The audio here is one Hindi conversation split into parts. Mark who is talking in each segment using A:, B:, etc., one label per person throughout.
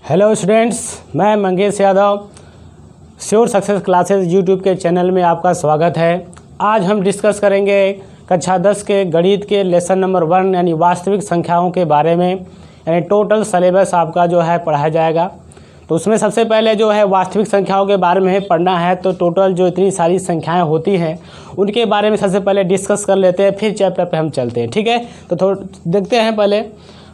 A: हेलो स्टूडेंट्स, मैं Mangesh Yadav sure success classes YouTube के चैनल में आपका स्वागत है। आज हम डिस्कस करेंगे कक्षा 10 के गणित के लेसन नंबर 1 यानी वास्तविक संख्याओं के बारे में। यानी टोटल सिलेबस आपका जो है पढ़ाया जाएगा। तो उसमें सबसे पहले जो है वास्तविक संख्याओं के बारे में पढ़ना है। तो टोटल जो इतनी सारी संख्याएं होती हैं उनके बारे में सबसे पहले डिस्कस कर लेते हैं, फिर चैप्टर पे हम चलते हैं। ठीक है, तो थोड़ा देखते हैं। पहले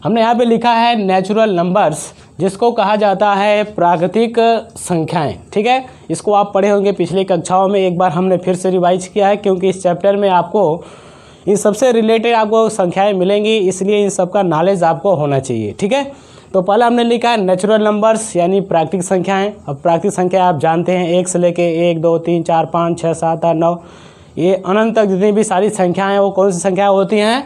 A: हमने यहाँ पे लिखा है नेचुरल नंबर्स, जिसको कहा जाता है प्राकृतिक संख्याएं। ठीक है, इसको आप पढ़े होंगे पिछली कक्षाओं में, एक बार हमने फिर से रिवाइज किया है क्योंकि इस चैप्टर में आपको इन सबसे रिलेटेड आपको संख्याएं मिलेंगी, इसलिए इन सब का नॉलेज आपको होना चाहिए। ठीक है, तो पहले हमने लिखा है नेचुरल नंबर्स यानी प्राकृतिक संख्याएं। अब प्राकृतिक संख्या आप जानते हैं, 1 से लेके 1 2 3 4 5 6 7 8 9 ये अनंत तक जितनी भी सारी संख्याएं हैं वो कौन सी संख्या होती हैं?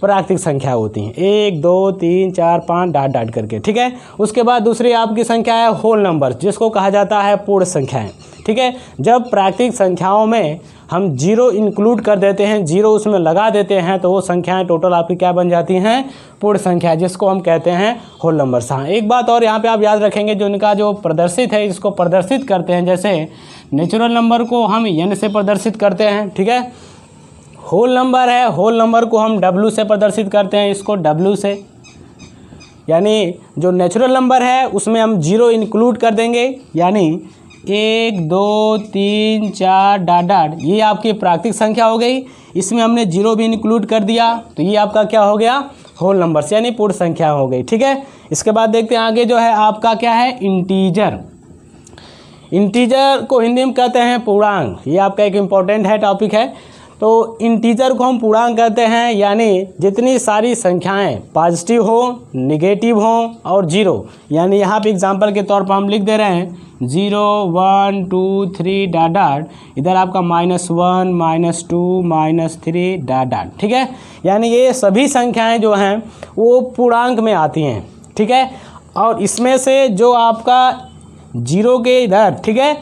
A: प्राकृतिक संख्या होती हैं। 1 2 3 4 5 डॉट डॉट करके। ठीक है, उसके बाद दूसरी आपकी संख्या है होल नंबर, जिसको कहा जाता है पूर्ण संख्याएं। ठीक है, जब प्राकृतिक संख्याओं में हम जीरो इंक्लूड कर देते हैं, जीरो उसमें लगा देते हैं, तो वो संख्याएं टोटल आपकी क्या बन जाती हैं? पूर्ण संख्या, जिसको हम कहते हैं होल नंबर्स। हाँ, एक बात और यहाँ पे आप याद रखेंगे, जो इनका जो प्रदर्शित है इसको प्रदर्शित करते हैं। जैसे नेचुरल नंबर को हम एन से प्रदर्शित करते हैं। ठीक है, होल नंबर है, होल नंबर को हम डब्ल्यू से प्रदर्शित करते हैं, इसको डब्ल्यू से। यानी जो नेचुरल नंबर है उसमें हम जीरो इंक्लूड कर देंगे, यानी 1 2 3 4 डॉट डॉट, ये आपकी प्राकृतिक संख्या हो गई। इसमें हमने जीरो भी इंक्लूड कर दिया, तो ये आपका क्या हो गया? होल नंबर्स यानी पूर्ण संख्या हो गई। ठीक है, इसके बाद देखते हैं आगे जो है आपका क्या है? इंटीजर। इंटीजर को हिंदी में कहते हैं पूर्णांक। ये आपका एक इम्पोर्टेंट है, टॉपिक है। तो इंटीजर को हम पूर्णांक कहते हैं, यानी जितनी सारी संख्याएं पॉजिटिव हो, निगेटिव हो और जीरो। यानी यहाँ पे एग्जांपल के तौर पर हम लिख दे रहे हैं 0 1 2 3 डॉट डॉट, इधर आपका -1 -2 -3 डॉट डॉट। ठीक है, यानी ये सभी संख्याएं जो हैं वो पूर्णांक में आती हैं। ठीक है, और इसमें से जो आपका जीरो के इधर, ठीक है,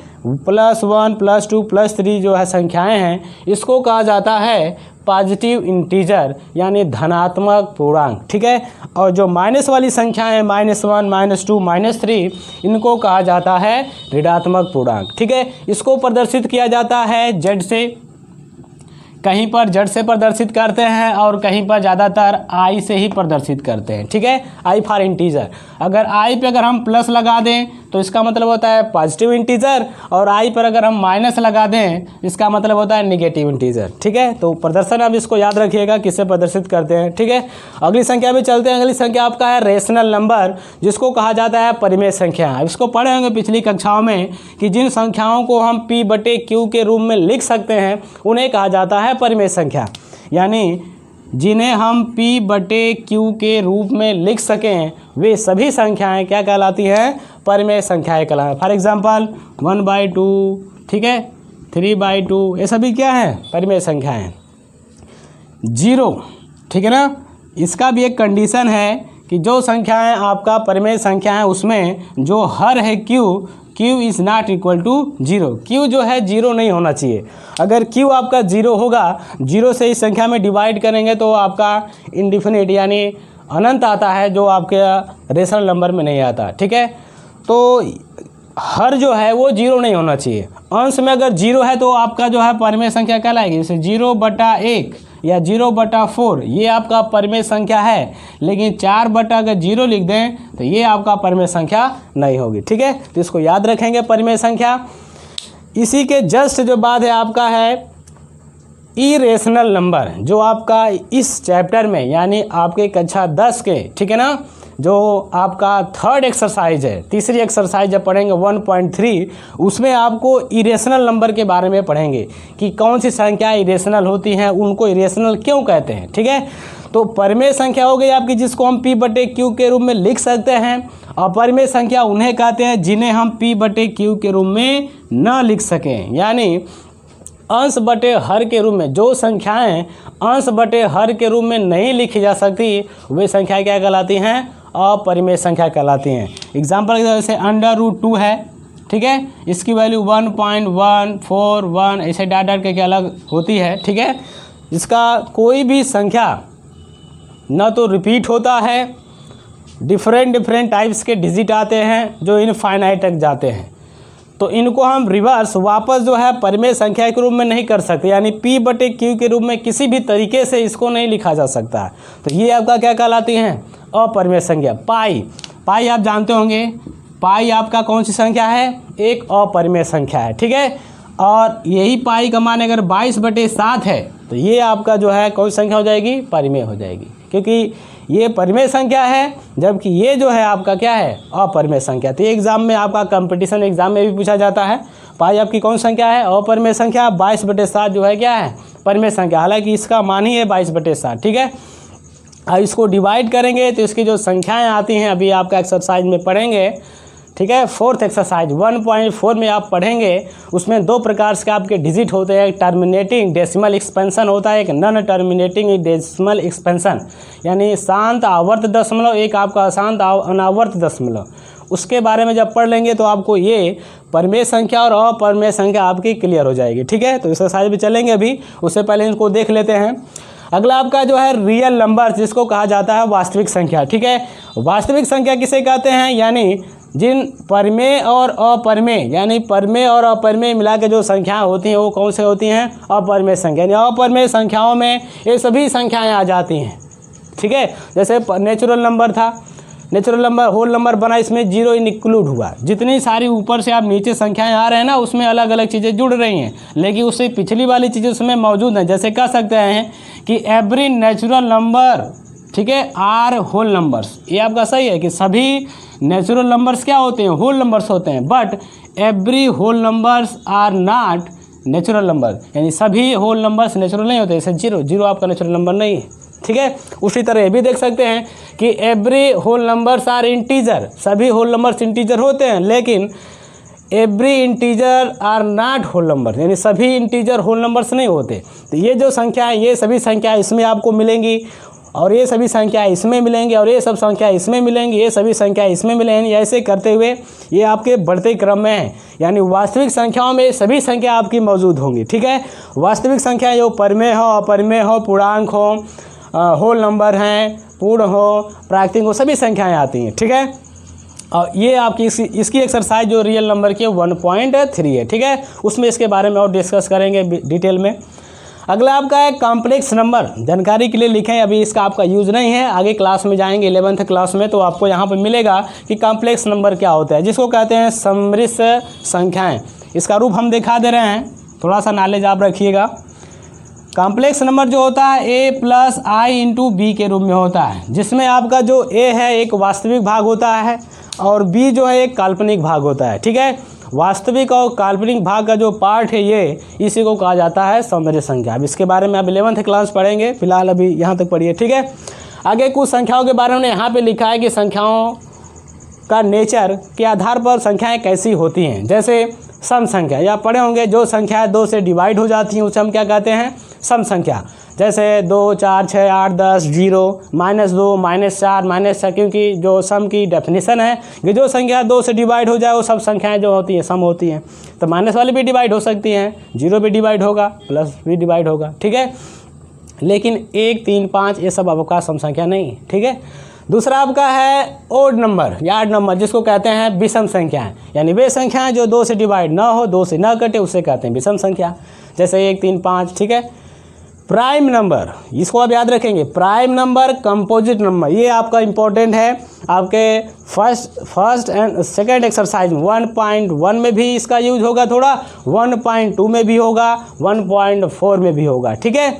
A: +1 +2 +3 जो है संख्याएं हैं, इसको कहा जाता है पॉजिटिव इंटीजर यानी धनात्मक पूर्णांक। ठीक है, और जो माइनस वाली संख्याएं -1 -2 -3 इनको कहा जाता है ऋणात्मक पूर्णांक। ठीक है, इसको प्रदर्शित किया जाता है जेड से, कहीं पर जेड से प्रदर्शित करते हैं और कहीं पर ज़्यादातर आई से ही प्रदर्शित करते हैं। ठीक है, आई फॉर इंटीजर। अगर आई पे अगर हम प्लस लगा दें तो इसका मतलब होता है पॉजिटिव इंटीजर, और आई पर अगर हम माइनस लगा दें इसका मतलब होता है निगेटिव इंटीजर। ठीक है, तो प्रदर्शन अब इसको याद रखिएगा किससे प्रदर्शित करते हैं। ठीक है, अगली संख्या में चलते हैं। अगली संख्या आपका है रेशनल नंबर, जिसको कहा जाता है परिमेय संख्या। इसको पढ़े होंगे पिछली कक्षाओं में कि जिन संख्याओं को हम P/Q के रूप में लिख सकते हैं उन्हें कहा जाता है परिमेय संख्या। यानी जिन्हें हम P/Q के रूप में लिख सकें वे सभी संख्याएं क्या कहलाती हैं? परिमेय संख्याएं कहलाती हैं। फॉर एग्जांपल 1/2, ठीक है, 3/2, ये सभी क्या है? परिमेय संख्याएं। 0, ठीक है ना, इसका भी एक कंडीशन है कि जो संख्याएं आपका परिमेय संख्या है उसमें जो हर है Q is not equal to 0। Q जो है 0 नहीं होना चाहिए। अगर Q आपका 0 होगा, 0 से इस संख्या में डिवाइड करेंगे तो आपका इनडिफिनिट यानी अनंत आता है, जो आपके रेशनल नंबर में नहीं आता। ठीक है, तो हर जो है वो 0 नहीं होना चाहिए। अंश में अगर 0 है तो आपका जो है परिमेय संख्या कहलाएगी। जैसे 0/1 या 0/4 ये आपका परिमेय संख्या है, लेकिन 4/0 लिख दें तो ये आपका परिमेय संख्या नहीं होगी। ठीक है, तो इसको याद रखेंगे परिमेय संख्या। इसी के जस्ट जो बाद है आपका है इरेशनल नंबर, जो आपका इस चैप्टर में यानी आपके कक्षा 10 के, ठीक है ना, जो आपका थर्ड एक्सरसाइज है, तीसरी एक्सरसाइज जब पढ़ेंगे 1.3, उसमें आपको इरेशनल नंबर के बारे में पढ़ेंगे कि कौन सी संख्याएं इरेशनल होती हैं, उनको इरेशनल क्यों कहते हैं। ठीक है, तो परिमेय संख्या हो गई आपकी जिसको हम P/Q के रूप में लिख सकते हैं, और परिमेय संख्या उन्हें कहते हैं जिन्हें हम P/Q के रूप में न लिख सकें। यानी अंश बटे हर के रूप में जो संख्याएं अंश बटे हर के रूप में नहीं लिखी जा सकती वे संख्याएं क्या कहलाती हैं? अपरिमेय संख्या कहलाती हैं। एग्जाम्पल जैसे √2 है, ठीक है, इसकी वैल्यू 1.141 ऐसे डॉट डॉट करके अलग होती है। ठीक है, इसका कोई भी संख्या न तो रिपीट होता है डिफरेंट टाइप्स के डिजिट आते हैं जो इनफाइनाइट तक जाते हैं, तो इनको हम रिवर्स वापस जो है परिमेय संख्या के रूप में नहीं कर सकते, यानी P/Q के रूप में किसी भी तरीके से इसको नहीं लिखा जा सकता है। तो ये आपका क्या कहलाती हैं? अपरिमेय संख्या। पाई आप जानते होंगे, पाई आपका कौन सी संख्या है? एक अपरिमेय संख्या है, ठीक है। और यही पाई का मान अगर 22/7 है तो ये आपका जो है कौन सी संख्या हो जाएगी? परिमेय हो जाएगी, क्योंकि ये परिमेय संख्या है, जबकि ये जो है आपका क्या है? अपरिमेय संख्या। तो ये एग्जाम में आपका कंपटीशन एग्जाम में भी पूछा जाता है, पाई आपकी कौन संख्या है? अपरिमेय संख्या। 22/7 जो है क्या है? परिमेय संख्या, हालांकि इसका मान ही है 22/7, ठीक है। अब इसको डिवाइड करेंगे तो इसकी जो संख्याएं आती हैं अभी आपका एक्सरसाइज में पढ़ेंगे, ठीक है। 4th एक्सरसाइज 1.4 में आप पढ़ेंगे, उसमें 2 प्रकार के आपके डिजिट होते हैं। एक टर्मिनेटिंग डेसिमल एक्सपेंशन होता है, एक नॉन टर्मिनेटिंग डेसिमल एक्सपेंशन, यानी शांत आवर्त दशमलव, एक आपका अशांत अनावर्त दशमलव। उसके बारे में जब पढ़ लेंगे तो आपको ये परिमेय संख्या और अपरिमेय संख्या आपकी क्लियर हो जाएगी, ठीक है। तो एक्सरसाइज भी चलेंगे अभी, उससे पहले इनको देख लेते हैं। अगला आपका जो है रियल नंबर, जिसको कहा जाता है वास्तविक संख्या, ठीक है। वास्तविक संख्या किसे कहते हैं? यानी जिन परिमेय और अपरिमेय, यानी परिमेय और अपरिमेय मिला के जो संख्याएं होती हैं वो कौन से होती हैं? अपरिमेय संख्या। यानी अपरिमेय संख्याओं में ये सभी संख्याएं आ जाती हैं, ठीक है। जैसे नेचुरल नंबर था, नेचुरल नंबर होल नंबर बना, इसमें 0 इंक्लूड हुआ। जितनी सारी ऊपर से आप नीचे संख्याएं आ रहे हैं ना, उसमें अलग अलग चीज़ें जुड़ रही हैं, लेकिन उससे पिछली वाली चीज़ें उसमें मौजूद हैं। जैसे कह सकते हैं कि एवरी नेचुरल नंबर, ठीक है, आर होल नंबर्स। ये आपका सही है कि सभी नेचुरल नंबर्स क्या होते हैं? होल नंबर्स होते हैं। But every whole numbers are not natural number, यानी सभी होल नंबर्स नेचुरल नहीं होते। जैसे 0 आपका नेचुरल नंबर नहीं है, ठीक है। उसी तरह ये भी देख सकते हैं कि every whole numbers are integer, सभी होल नंबर्स इंटीजर होते हैं, लेकिन every integer are not whole number, यानी सभी इंटीजर होल नंबर्स नहीं होते। तो ये जो संख्या है, ये सभी संख्याएं इसमें आपको मिलेंगी, और ये सभी संख्याएं इसमें मिलेंगी, और ये सब संख्याएं इसमें मिलेंगी, ये सभी संख्याएं इसमें मिलेंगी। ऐसे करते हुए ये आपके बढ़ते क्रम में है, यानी वास्तविक संख्याओं में सभी संख्या आपकी मौजूद होंगी, ठीक है। वास्तविक संख्या जो परिमेय हो, अपरिमेय हो, पूर्णांक हो, होल नंबर हैं, पूर्ण हो, प्राकृतिक हो, सभी संख्याएं आती हैं, ठीक है। और ये आपकी इसकी एक्सरसाइज जो रियल नंबर की 1.3 है, ठीक है। उसमें इसके बारे में और डिस्कस करेंगे डिटेल में। अगला आपका है कॉम्प्लेक्स नंबर। जानकारी के लिए लिखें, अभी इसका आपका यूज़ नहीं है, आगे क्लास में जाएंगे 11th क्लास में तो आपको यहाँ पर मिलेगा कि कॉम्प्लेक्स नंबर क्या होता है, जिसको कहते हैं सम्मिश्र संख्याएँ। इसका रूप हम दिखा दे रहे हैं, थोड़ा सा नॉलेज आप रखिएगा। कॉम्प्लेक्स नंबर जो होता है a+i × b के रूप में होता है, जिसमें आपका जो a है एक वास्तविक भाग होता है और b जो है एक काल्पनिक भाग होता है, ठीक है। वास्तविक और काल्पनिक भाग का जो पार्ट है ये, इसी को कहा जाता है सम्मिश्र संख्या। अब इसके बारे में आप 11th क्लास पढ़ेंगे, फिलहाल अभी यहाँ तक पढ़िए, ठीक है। आगे कुछ संख्याओं के बारे में यहाँ पे लिखा है कि संख्याओं का नेचर के आधार पर संख्याएं कैसी होती हैं। जैसे सम संख्या, या पढ़े होंगे, जो संख्याएं 2 से डिवाइड हो जाती हैं उसे हम क्या कहते हैं? सम संख्या। जैसे 2, 4, 6, 8, 10, 0, -2, -4, -6, क्योंकि जो सम की डेफिनेशन है कि जो संख्या 2 से डिवाइड हो जाए वो सब संख्याएं जो होती हैं सम होती हैं। तो माइनस वाली भी डिवाइड हो सकती हैं, 0 भी डिवाइड होगा, प्लस भी डिवाइड होगा, ठीक है। लेकिन 1, 3, 5 ये सब आपका सम संख्या नहीं है, ठीक है। दूसरा आपका है ओड नंबर या ऑड नंबर, जिसको कहते हैं विषम संख्याएं, यानी वे संख्याएं जो 2 से डिवाइड ना हो, 2 से ना कटे, उसे कहते हैं विषम संख्या। जैसे 1, 3, 5, ठीक है। प्राइम नंबर, इसको आप याद रखेंगे, प्राइम नंबर, कंपोजिट नंबर, ये आपका इंपॉर्टेंट है। आपके फर्स्ट एंड सेकेंड एक्सरसाइज में 1.1 में भी इसका यूज होगा, थोड़ा 1.2 में भी होगा, 1.4 में भी होगा, ठीक है।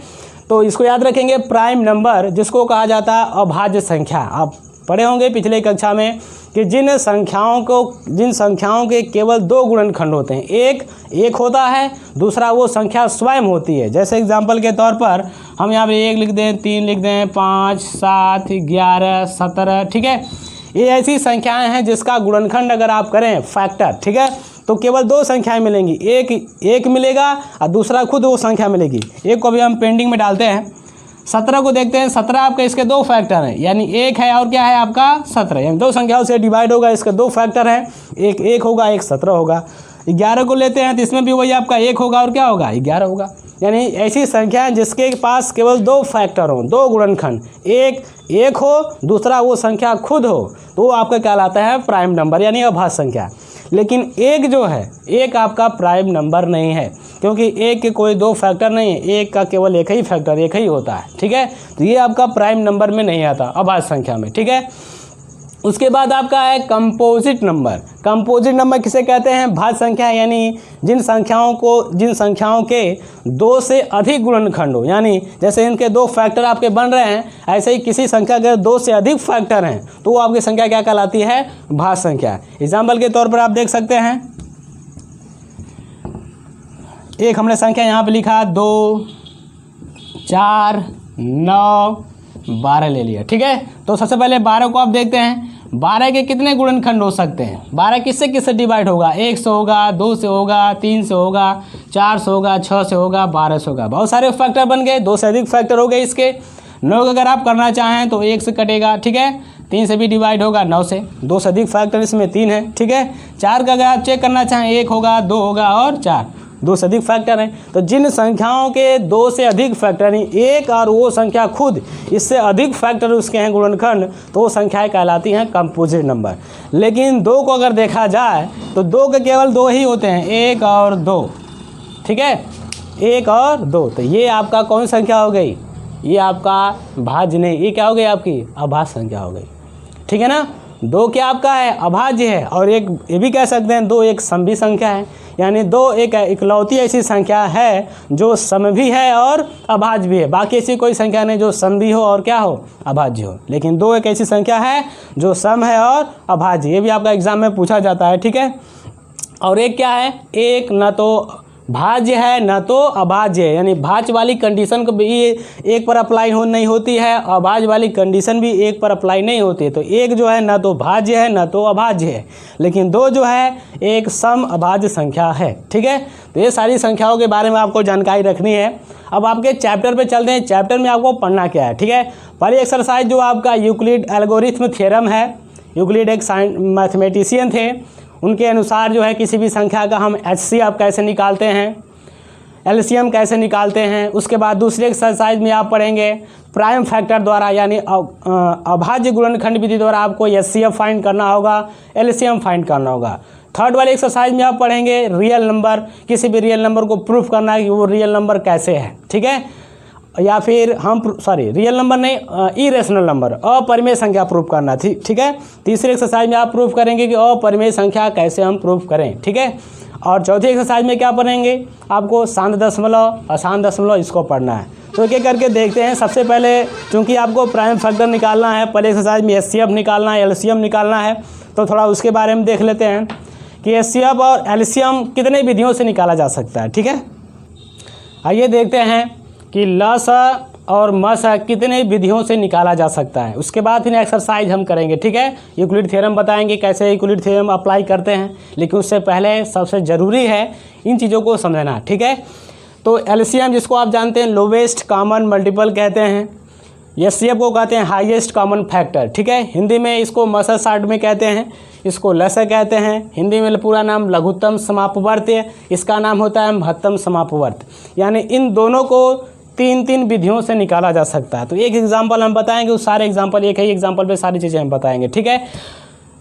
A: तो इसको याद रखेंगे, प्राइम नंबर जिसको कहा जाता है अभाज्य संख्या। आप पढ़े होंगे पिछले कक्षा में कि जिन संख्याओं के केवल 2 गुणनखंड होते हैं, एक होता है, दूसरा वो संख्या स्वयं होती है। जैसे एग्जांपल के तौर पर हम यहाँ पे 1 लिख दें, 3 लिख दें, 5, 7, 11, 17, ठीक है। ये ऐसी संख्याएं हैं जिसका गुणनखंड अगर आप करें फैक्टर, ठीक है, तो केवल 2 संख्याएं मिलेंगी, एक मिलेगा और दूसरा खुद वो संख्या मिलेगी। एक को भी हम पेंडिंग में डालते हैं। 17 को देखते हैं, 17 आपका इसके 2 फैक्टर हैं, यानी 1 है और क्या है आपका 17, यानी 2 संख्याओं से डिवाइड होगा, इसके 2 फैक्टर हैं, एक होगा, एक 17 होगा। 11 को लेते हैं तो इसमें भी वही आपका 1 होगा और क्या होगा 11 होगा। यानी ऐसी संख्या है जिसके पास केवल दो फैक्टर हो, दो गुणनखंड, एक हो, दूसरा वो संख्या खुद हो, तो वो आपका कहलाता है प्राइम नंबर यानी अभाज्य संख्या। लेकिन एक जो है, एक आपका प्राइम नंबर नहीं है, क्योंकि एक के कोई दो फैक्टर नहीं है, एक का केवल एक ही फैक्टर, एक ही होता है। ठीक है, तो ये आपका प्राइम नंबर में नहीं आता, अभाज्य संख्या में। ठीक है, उसके बाद आपका है कंपोजिट नंबर। कंपोजिट नंबर किसे कहते हैं? भाज्य संख्या, यानी जिन संख्याओं के दो से अधिक गुणनखंड हो, यानी जैसे इनके दो फैक्टर आपके बन रहे हैं, ऐसे ही किसी संख्या के दो से अधिक फैक्टर हैं तो वो आपकी संख्या क्या कहलाती है? भाज्य संख्या। एग्जाम्पल के तौर पर आप देख सकते हैं, एक हमने संख्या यहाँ पे लिखा 2, 4, 9, 12 ले लिया। ठीक है, तो सबसे पहले 12 को आप देखते हैं, 12 के कितने गुणनखंड हो सकते हैं? 12 किससे किससे डिवाइड होगा? 1 से होगा, 2 से होगा, 3 से होगा, 4 से होगा, 6 से होगा, 12 से होगा। बहुत सारे फैक्टर बन गए, 2 से अधिक फैक्टर हो गए इसके। 9 का अगर आप करना चाहें तो 1 से कटेगा। ठीक है, 3 से भी डिवाइड होगा 9 से, 2 से अधिक फैक्टर इसमें 3 है। ठीक है, 4 का अगर आप चेक करना चाहें 1 होगा, 2 होगा और 4, 2 से अधिक फैक्टर हैं। तो जिन संख्याओं के 2 से अधिक फैक्टर यानी एक और वो संख्या खुद इससे अधिक फैक्टर उसके हैं गुणनखंड, तो वो संख्याएं कहलाती हैं कंपोजिट नंबर। लेकिन 2 को अगर देखा जाए तो 2 के केवल 2 ही होते हैं, 1 और 2। ठीक है, 1 और 2, तो ये आपका कौन संख्या हो गई? ये आपका भाज्य नहीं, ये क्या हो गई? आपकी अभाज्य संख्या हो गई। ठीक है ना, 2 क्या आपका है? अभाज्य है। और एक ये भी कह सकते हैं 2 एक समभी संख्या है, यानी 2 एक इकलौती ऐसी संख्या है जो सम भी है और अभाज्य भी है। बाकी ऐसी कोई संख्या नहीं जो सम भी हो और क्या हो? अभाज्य हो। लेकिन 2 एक ऐसी संख्या है जो सम है और अभाज्य, ये भी आपका एग्जाम में पूछा जाता है। ठीक है, और एक क्या है? एक न तो भाज्य है न तो अभाज्य है, यानी भाज्य वाली कंडीशन को भी एक पर अप्लाई नहीं होती है, अभाज्य वाली कंडीशन भी एक पर अप्लाई नहीं होती है। तो एक जो है न तो भाज्य है न तो अभाज्य है, लेकिन 2 जो है एक सम अभाज्य संख्या है। ठीक है, तो ये सारी संख्याओं के बारे में आपको जानकारी रखनी है। अब आपके चैप्टर पे चलते हैं, चैप्टर में आपको पढ़ना क्या है। ठीक है, पहली एक्सरसाइज जो आपका यूक्लिड एल्गोरिथम थ्योरम है, यूक्लिड एक मैथमेटिशियन थे, उनके अनुसार जो है किसी भी संख्या का हम HCF कैसे निकालते हैं, LCM कैसे निकालते हैं। उसके बाद दूसरी एक्सरसाइज में आप पढ़ेंगे प्राइम फैक्टर द्वारा, यानी अभाज्य गुणनखंड विधि द्वारा आपको HCF फाइंड करना होगा, LCM फाइंड करना होगा। थर्ड वाली एक्सरसाइज में आप पढ़ेंगे रियल नंबर, किसी भी रियल नंबर को प्रूफ करना है कि वो रियल नंबर कैसे है। ठीक है, या फिर रियल नंबर नहीं, इरेशनल नंबर, अपरिमेय संख्या प्रूफ करना थी। ठीक है, तीसरी एक्सरसाइज में आप प्रूफ करेंगे कि अपरिमेय संख्या कैसे हम प्रूफ करें। ठीक है, और चौथी एक्सरसाइज में क्या पढ़ेंगे? आपको शांत दशमलव, अशांत दशमलव, इसको पढ़ना है। तो एक एक करके देखते हैं। सबसे पहले चूँकि आपको प्राइम फैक्टर निकालना है, पहले एक्सरसाइज में HCF निकालना है, LCM निकालना है, तो थोड़ा उसके बारे में देख लेते हैं कि HCF और LCM कितने विधियों से निकाला जा सकता है। ठीक है, आइए देखते हैं कि लस और मस कितने विधियों से निकाला जा सकता है। उसके बाद फिर एक्सरसाइज हम करेंगे। ठीक है, यूक्लिड थ्योरम बताएंगे कैसे यूक्लिड थ्योरम अप्लाई करते हैं, लेकिन उससे पहले सबसे ज़रूरी है इन चीज़ों को समझना। ठीक है, तो LCM जिसको आप जानते हैं लोवेस्ट कॉमन मल्टीपल कहते हैं, HCF को कहते हैं हाईएस्ट कॉमन फैक्टर। ठीक है, हिंदी में इसको मसल शार्ट में कहते हैं, इसको लस कहते हैं। हिंदी में पूरा नाम लघुत्तम समापवर्त है, इसका नाम होता है महत्तम समापवर्त। यानी इन दोनों को 3 विधियों से निकाला जा सकता है। तो एक एग्जाम्पल हम बताएंगे, उस सारे एग्जाम्पल एक ही एग्जाम्पल पे सारी चीज़ें हम बताएंगे। ठीक है,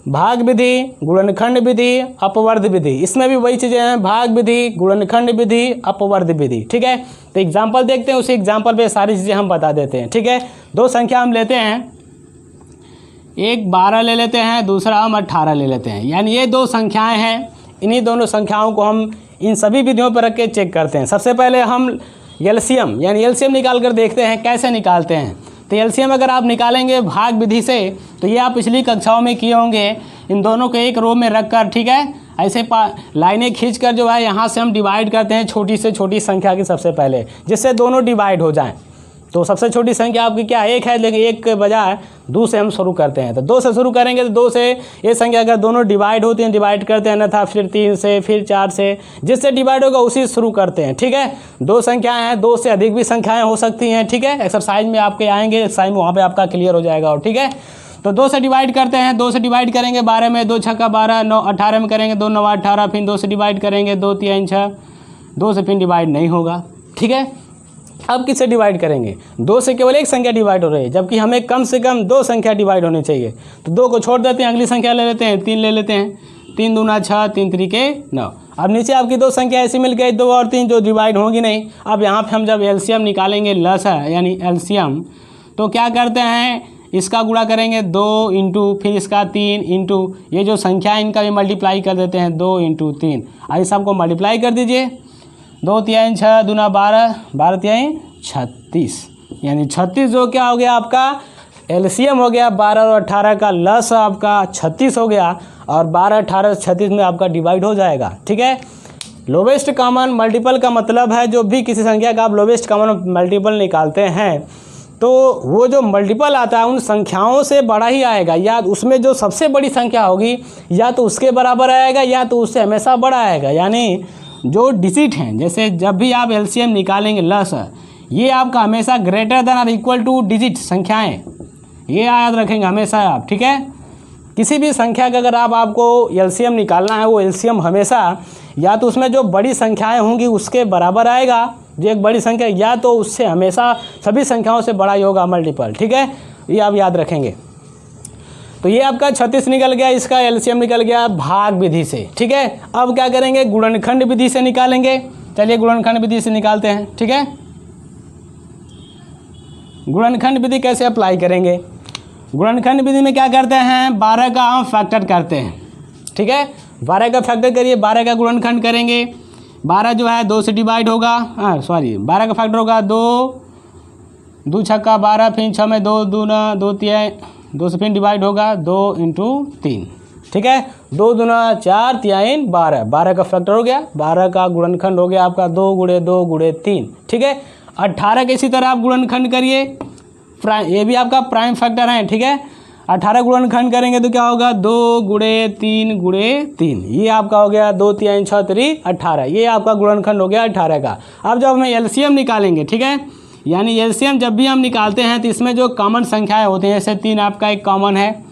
A: भाग विधि, गुणनखंड विधि, अपवर्ध विधि, इसमें भी वही चीज़ें हैं, भाग विधि, गुणनखंड विधि, अपवर्ध विधि। ठीक है, तो एग्जाम्पल देखते हैं, उसी एग्जाम्पल पे सारी चीज़ें हम बता देते हैं। ठीक है, 2 संख्या हम लेते हैं, एक 12 ले लेते हैं, दूसरा हम 18 ले लेते हैं। यानी ये 2 संख्याएँ हैं, इन्हीं दोनों संख्याओं को हम इन सभी विधियों पर रख के चेक करते हैं। सबसे पहले हम LCM यानी LCM निकाल कर देखते हैं कैसे निकालते हैं। तो LCM अगर आप निकालेंगे भाग विधि से, तो ये आप पिछली कक्षाओं में किए होंगे, इन दोनों को एक रो में रख कर, ठीक है, ऐसे लाइनें खींच कर जो है यहाँ से हम डिवाइड करते हैं छोटी से छोटी संख्या की सबसे पहले, जिससे दोनों डिवाइड हो जाएं। तो सबसे छोटी संख्या आपकी क्या है? 1 है, लेकिन 1 के बजाय 2 से हम शुरू करते हैं। तो 2 से शुरू करेंगे तो 2 से ये संख्या अगर दोनों डिवाइड होती हैं डिवाइड करते हैं, अन्यथा फिर 3 से, फिर 4 से, जिससे डिवाइड होगा उसी शुरू करते हैं। ठीक है, 2 संख्याएं हैं, 2 से अधिक भी संख्याएं हो सकती हैं। ठीक है, एक्सरसाइज में आपके आएंगे, एक्सरसाइज में वहाँ पर आपका क्लियर हो जाएगा। और ठीक है, तो 2 से डिवाइड करते हैं, 2 से डिवाइड करेंगे 12 में, 2 छक्का 12, 9 18 में करेंगे, 2 9 18, फिर 2 से डिवाइड करेंगे, 2 3 6, 2 से फिर डिवाइड नहीं होगा। ठीक है। अब किससे डिवाइड करेंगे? 2 से केवल एक संख्या डिवाइड हो रही है, जबकि हमें कम से कम 2 संख्या डिवाइड होनी चाहिए। तो 2 को छोड़ देते हैं, अगली संख्या ले लेते हैं, 3 ले लेते हैं। 3 दूना 6, 3 त्रिके 9। अब नीचे आपकी 2 संख्या ऐसी मिल गई, 2 और 3, जो डिवाइड होंगी नहीं। अब यहाँ पे हम जब एलसीएम निकालेंगे, लसा यानी एलसीएम, तो क्या करते हैं, इसका गुणा करेंगे 2 इंटू, फिर इसका 3 इंटू, ये जो संख्या है इनका भी मल्टीप्लाई कर देते हैं, 2 इंटू 3। अब सबको मल्टीप्लाई कर दीजिए, 2 तिहाई 6 दूना 12, 12 तिहाई 36, यानी 36 जो क्या हो गया आपका एलसीएम हो गया। 12 और 18 का लस आपका 36 हो गया, और 12, 18, 36 में आपका डिवाइड हो जाएगा। ठीक है। लोवेस्ट कॉमन मल्टीपल का मतलब है जो भी किसी संख्या का आप लोवेस्ट कॉमन मल्टीपल निकालते हैं तो वो जो मल्टीपल आता है उन संख्याओं से बड़ा ही आएगा, या उसमें जो सबसे बड़ी संख्या होगी या तो उसके बराबर आएगा या तो उससे हमेशा बड़ा आएगा। यानी जो डिजिट हैं, जैसे जब भी आप एलसीएम निकालेंगे लस, ये आपका हमेशा ग्रेटर देन और इक्वल टू डिजिट संख्याएं, ये याद रखेंगे हमेशा आप। ठीक है। किसी भी संख्या का अगर आपको एलसीएम निकालना है, वो एलसीएम हमेशा या तो उसमें जो बड़ी संख्याएं होंगी उसके बराबर आएगा, जो एक बड़ी संख्या, या तो उससे हमेशा सभी संख्याओं से बड़ा ही होगा मल्टीपल। ठीक है, ये आप याद रखेंगे। तो ये आपका 36 निकल गया, इसका एलसीएम निकल गया भाग विधि से। ठीक है। अब क्या करेंगे, गुणनखंड विधि से निकालेंगे। चलिए गुणनखंड विधि से निकालते हैं। ठीक है। गुणनखंड विधि कैसे अप्लाई करेंगे? गुणनखंड विधि में क्या करते हैं, 12 का हम फैक्टर करते हैं। ठीक है। 12 का फैक्टर करिए, 12 का गुणनखंड करेंगे। 12 जो है 2 से डिवाइड होगा, 12 का फैक्टर होगा 2, 2 छक्का 12, फिर 6 में 2 दूना 2 तिहाई, 2 से फिर डिवाइड होगा 2 इंटू 3। ठीक है। 2 दूना 4 तिहाई 12, 12 का फैक्टर हो गया। 12 का गुणनखंड हो गया आपका 2 गुणे 2 गुणे 3। ठीक है। 18 के इसी तरह आप गुणनखंड करिए, ये भी आपका प्राइम फैक्टर है। ठीक है। 18 गुणनखंड करेंगे तो क्या होगा, 2 गुणे 3 गुणे 3, ये आपका हो गया 2 तिहाई 6 3 18, ये आपका गुणनखंड हो गया 18 का। अब जब हमें एलसीएम निकालेंगे, ठीक है, यानी एलसीएम जब भी हम निकालते हैं तो इसमें जो कॉमन संख्याएं होती हैं, जैसे 3 आपका एक कॉमन है,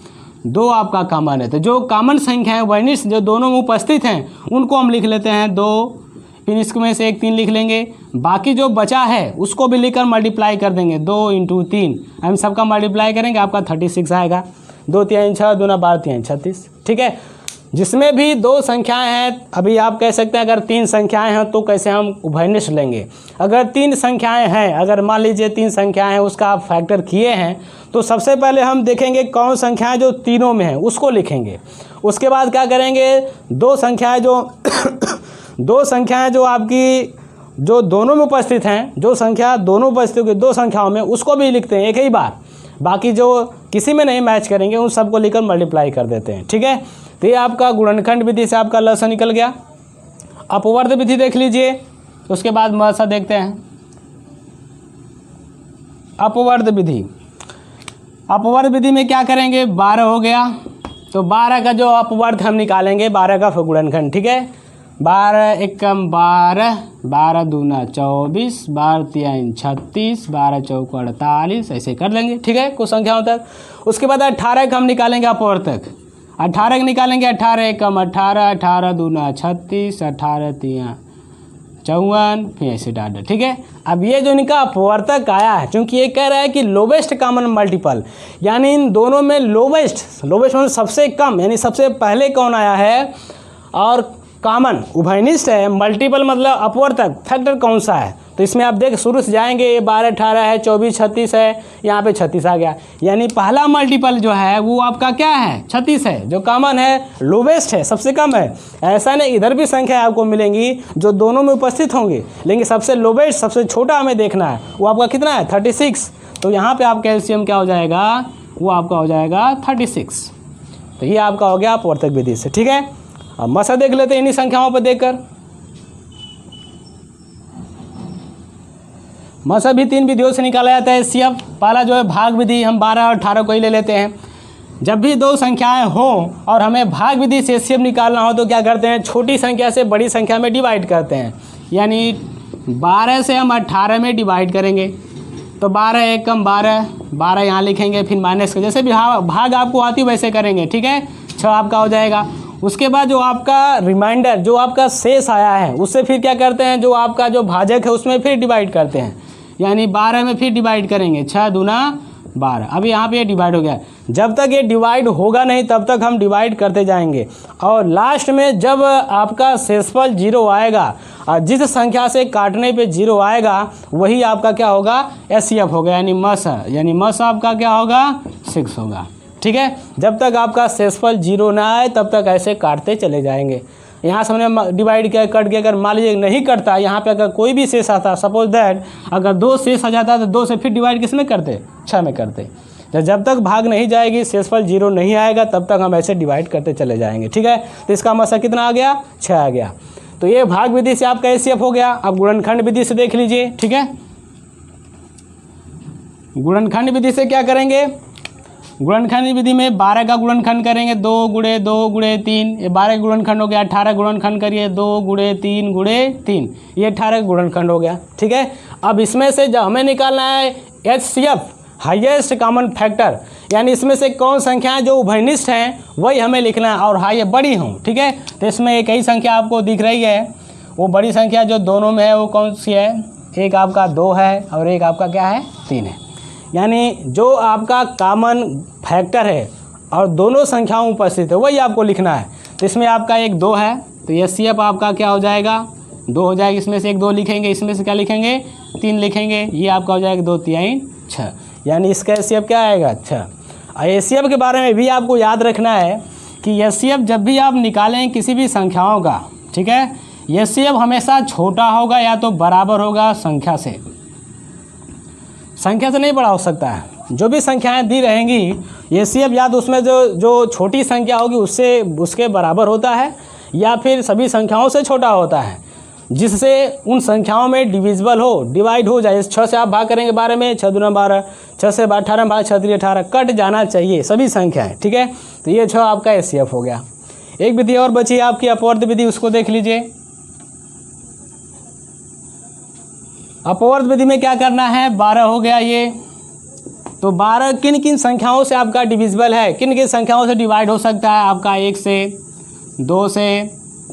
A: 2 आपका कॉमन है, तो जो कॉमन संख्याएं वर्निश जो दोनों में उपस्थित हैं उनको हम लिख लेते हैं 2, फिर इसमें से एक 3 लिख लेंगे, बाकी जो बचा है उसको भी लिखकर मल्टीप्लाई कर देंगे 2 इंटू 3, हम सबका मल्टीप्लाई करेंगे, आपका 36 आएगा। 2 तिहाई 6 दूना 12 तिहाई 36। ठीक है। जिसमें भी 2 संख्याएं हैं, अभी आप कह सकते हैं अगर 3 संख्याएं हैं तो कैसे हम उभयनिष्ठ लेंगे। अगर 3 संख्याएं हैं, अगर मान लीजिए 3 संख्याएं हैं, उसका आप फैक्टर किए हैं, तो सबसे पहले हम देखेंगे कौन संख्याएं जो तीनों में हैं उसको लिखेंगे। उसके बाद क्या करेंगे, 2 संख्याएं जो 2 संख्याएं जो आपकी जो दोनों में उपस्थित हैं, जो संख्या दोनों उपस्थित होगी 2 संख्याओं में, उसको भी लिखते हैं एक ही बार। बाकी जो किसी में नहीं मैच करेंगे उन सबको लिखकर मल्टीप्लाई कर देते हैं। ठीक है। तो ये आपका गुणनखंड विधि से आपका लसा निकल गया। अपवर्त विधि देख लीजिए, उसके बाद मसा देखते हैं। अपवर्त विधि, अपवर्त विधि में क्या करेंगे, 12 हो गया तो 12 का जो अपवर्त हम निकालेंगे, 12 का गुणनखंड। ठीक है। 12 एकम 12, 12 दूना 24, 12 तिहाई 36, 12 चौको 48, ऐसे कर लेंगे। ठीक है, कुछ संख्याओं तक। उसके बाद 18 का हम निकालेंगे अपवर्तक। 18 का निकालेंगे, 18 एकम 18, 18 दूना 36, 18 तिहाई 54, फिर ऐसे डाटा। ठीक है। अब ये जो इनका अपवर्तक आया है, क्योंकि ये कह रहा है कि लोवेस्ट कॉमन मल्टीपल, यानी इन दोनों में लोवेस्ट मतलब सबसे कम, यानी सबसे पहले कौन आया है, और कॉमन उभयनिष्ठ है, मल्टीपल मतलब अपवर्तक फैक्टर कौन सा है। तो इसमें आप देख शुरू से जाएंगे, ये 12 18 है, 24 36 है, यहाँ पे 36 आ गया, यानी पहला मल्टीपल जो है वो आपका क्या है, 36 है, जो कॉमन है, लोवेस्ट है, सबसे कम है। ऐसा नहीं, इधर भी संख्या आपको मिलेंगी जो दोनों में उपस्थित होंगे, लेकिन सबसे लोवेस्ट सबसे छोटा हमें देखना है, वो आपका कितना है 36। तो यहाँ पर आपका एलसीएम क्या हो जाएगा, वो आपका हो जाएगा 36। तो ये आपका हो गया अपवर्तक विधि से। ठीक है। अब मसा देख लेते हैं इन्हीं संख्याओं पर देखकर। मसा भी 3 विधियों से निकाला जाता है। सीएफ पहला जो है भाग विधि, हम 12 और 18 को ही ले लेते हैं। जब भी 2 संख्याएं हो और हमें भाग विधि से सीएफ निकालना हो तो क्या करते हैं, छोटी संख्या से बड़ी संख्या में डिवाइड करते हैं। यानी 12 से हम 18 में डिवाइड करेंगे, तो 12 एकम 12, 12 यहाँ लिखेंगे, फिर माइनस का जैसे भी भाग आपको आती वैसे करेंगे। ठीक है। 6 आपका हो जाएगा। उसके बाद जो आपका रिमाइंडर, जो आपका शेष आया है, उससे फिर क्या करते हैं, जो आपका जो भाजक है उसमें फिर डिवाइड करते हैं, यानी 12 में फिर डिवाइड करेंगे, 6 दूना 12। अब यहाँ पे ये डिवाइड हो गया। जब तक ये डिवाइड होगा नहीं तब तक हम डिवाइड करते जाएंगे, और लास्ट में जब आपका शेषफल 0 आएगा और जिस संख्या से काटने पे 0 आएगा वही आपका क्या होगा, एचसीएफ होगा, यानी मस आपका क्या होगा, 6 होगा। ठीक है, जब तक आपका शेषफल 0 ना आए तब तक ऐसे काटते चले जाएंगे। यहाँ से हमने डिवाइड किया, कट के अगर मान लीजिए नहीं कटता, यहाँ पे अगर कोई भी शेष आता, सपोज दैट अगर 2 शेष आ जाता तो 2 से फिर डिवाइड किस में करते, 6 में करते। जब तक भाग नहीं जाएगी, शेषफल 0 नहीं आएगा, तब तक हम ऐसे डिवाइड करते चले जाएंगे। ठीक है, तो इसका मसा कितना आ गया, 6 आ गया। तो ये भाग विधि से आपका एचसीएफ हो गया। अब गुणनखंड विधि से देख लीजिए। ठीक है, गुणनखंड विधि से क्या करेंगे, गुणनखंड विधि में 12 का गुणनखंड करेंगे, 2 गुणे 2 गुणे 3, ये 12 का गुणनखंड हो गया। 18 गुणनखंड करिए, 2 गुणे 3 गुणे 3, ये 18 का गुणनखंड हो गया। ठीक है, अब इसमें से जब हमें निकालना है एचसीएफ, हाईएस्ट कॉमन फैक्टर, यानी इसमें से कौन संख्याएं जो उभयनिष्ठ हैं वही हमें लिखना है और हाई बड़ी हों। ठीक है, तो इसमें एक ही संख्या आपको दिख रही है, वो बड़ी संख्या जो दोनों में है वो कौन सी है, एक आपका 2 है और एक आपका क्या है, 3 है। यानी जो आपका कॉमन फैक्टर है और दोनों संख्याओं उपस्थित है वही आपको लिखना है। तो इसमें आपका एक 2 है, तो एचसीएफ आपका क्या हो जाएगा, 2 हो जाएगा। इसमें से एक 2 लिखेंगे, इसमें से क्या लिखेंगे, 3 लिखेंगे, ये आपका हो जाएगा 2 3 6, यानी इसका एचसीएफ क्या आएगा, 6। और एचसीएफ के बारे में भी आपको याद रखना है कि एचसीएफ जब भी आप निकालें किसी भी संख्याओं का, ठीक है, एचसीएफ हमेशा छोटा होगा या तो बराबर होगा संख्या से नहीं बड़ा हो सकता है। जो भी संख्याएं दी रहेंगी एचसीएफ या तो उसमें जो छोटी संख्या होगी उसके बराबर होता है या फिर सभी संख्याओं से छोटा होता है, जिससे उन संख्याओं में डिविजिबल हो, डिवाइड हो जाए। 6 से आप भाग करेंगे 12 में, 6 दूना 12, 6 से 18 भाग 6 3 18, कट जाना चाहिए सभी संख्याएं। ठीक है, तो ये 6 आपका एचसीएफ हो गया। एक विधि और बची आपकी अपवर्त विधि, उसको देख लीजिए। अपवर्त विधि में क्या करना है, 12 हो गया ये, तो 12 किन किन संख्याओं से आपका डिविजिबल है, किन किन संख्याओं से डिवाइड हो सकता है आपका, 1 से, 2 से,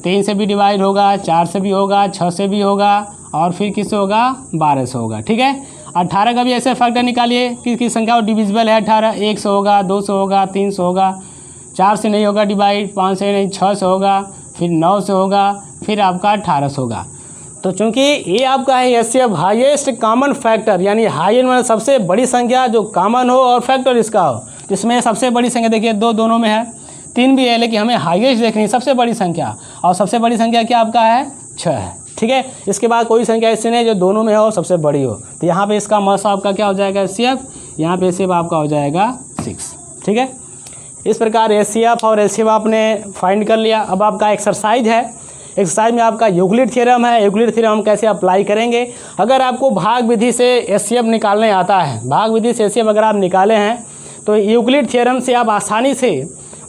A: 3 से भी डिवाइड होगा, 4 से भी होगा, 6 से भी होगा और फिर किससे होगा, 12 से होगा। ठीक है, 18 का भी ऐसे फैक्टर निकालिए, किस संख्या डिविजिबल है 18, 1 से होगा, 2 से होगा, 3 से होगा, 4 से नहीं होगा डिवाइड, 5 से नहीं, 6 से होगा, फिर 9 से होगा, फिर आपका 18 से होगा। तो चूंकि ये आपका है एचसीएफ हाईएस्ट कॉमन फैक्टर, यानी हाईएस्ट मतलब सबसे बड़ी संख्या जो कॉमन हो और फैक्टर इसका हो, जिसमें सबसे बड़ी संख्या देखिए 2 दोनों में है, 3 भी है, लेकिन हमें हाईएस्ट देखनी है सबसे बड़ी संख्या, और सबसे बड़ी संख्या क्या आपका है, 6 है। ठीक है, इसके बाद कोई संख्या ऐसी नहीं जो दोनों में हो सबसे बड़ी हो, तो यहाँ पे इसका मस आपका क्या हो जाएगा, एचसीएफ, यहाँ पे एचसीएफ आपका हो जाएगा 6। ठीक है, इस प्रकार एचसीएफ और एचसीएफ आपने फाइंड कर लिया। अब आपका एक्सरसाइज है, एक्सरसाइज में आपका यूक्लिड थ्योरम है। यूक्लिड थ्योरम हम कैसे अप्लाई करेंगे, अगर आपको भाग विधि से एचसीएफ निकालने आता है, भाग विधि से एचसीएफ अगर आप निकाले हैं तो यूक्लिड थ्योरम से आप आसानी से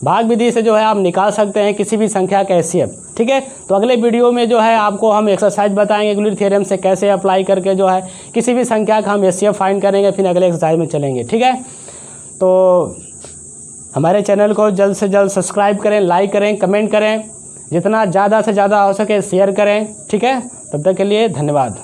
A: भाग विधि से जो है आप निकाल सकते हैं किसी भी संख्या का एचसीएफ। ठीक है, तो अगले वीडियो में जो है आपको हम एक्सरसाइज बताएंगे यूक्लिड थ्योरम से कैसे अप्लाई करके जो है किसी भी संख्या का हम एचसीएफ फाइंड करेंगे, फिर अगले एक्सरसाइज में चलेंगे। ठीक है, तो हमारे चैनल को जल्द से जल्द सब्सक्राइब करें, लाइक करें, कमेंट करें, जितना ज़्यादा से ज़्यादा हो सके शेयर करें। ठीक है, तब तक के लिए धन्यवाद।